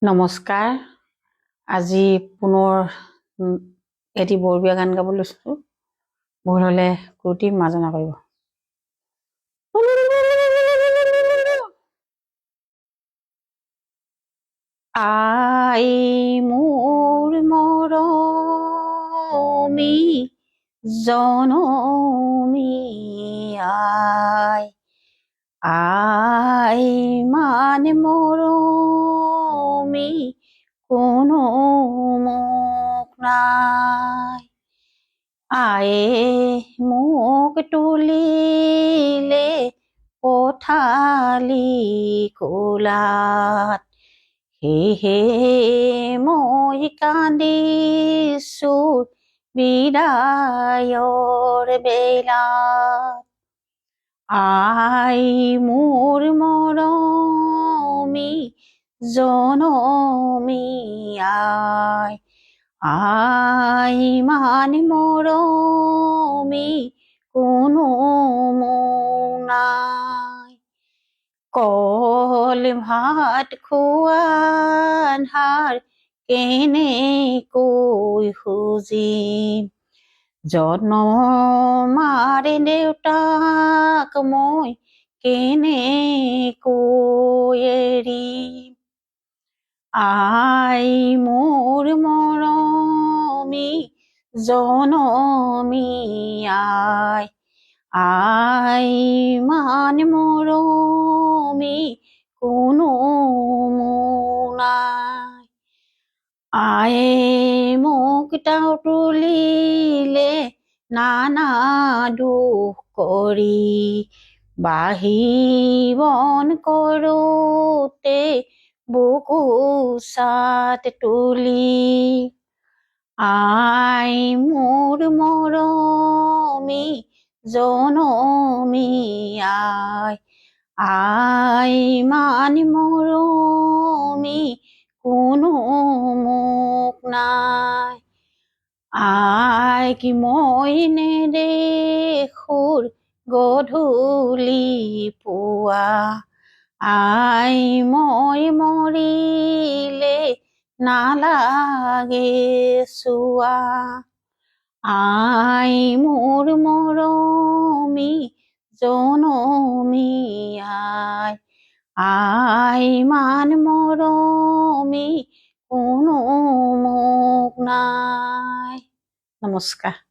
নমস্কাৰ। আজি পুনৰ এটি বৰবিয়া গান গাব লৈছোঁ। ভুল হ'লে ক্ৰুটি মাৰ্জনা কৰিব। আই মোৰ মৰমী জনমী আই মানে মৰমী কোনো মোক নাই। আয়ে মোক তুলিলে পঠালি কোলাত, সেয়েহে মই কান্দিছোঁ বিদায়ৰ বেলাত। আই মোৰ মৰমী জনমী আই মানে মৰমী কোনো মোক নাই। কল ভাত খোৱাৰ ধাৰ কেনেকৈ খুজিম, জনমৰ দেউতাক মই কেনেকৈ এৰিম। আই মোৰ মৰমী জনমী আই মানে মৰমী কোনো মোক নাই। আয়ে মোক তুলিলে নানা দুখ কৰি, বাহি বন কৰোঁতে বুকু চাত তুলি। আই মোৰ মৰমী জনমী আই মানে মৰমী কোনো মোক নাই। আই কি মই নেদেখোঁ গধূলি পুৱা, আই মই মৰিলে নালাগে চোৱা। আই মোৰ মৰমী জনমী আই মানে মৰমী কোনো মোক নাই। নমস্কাৰ।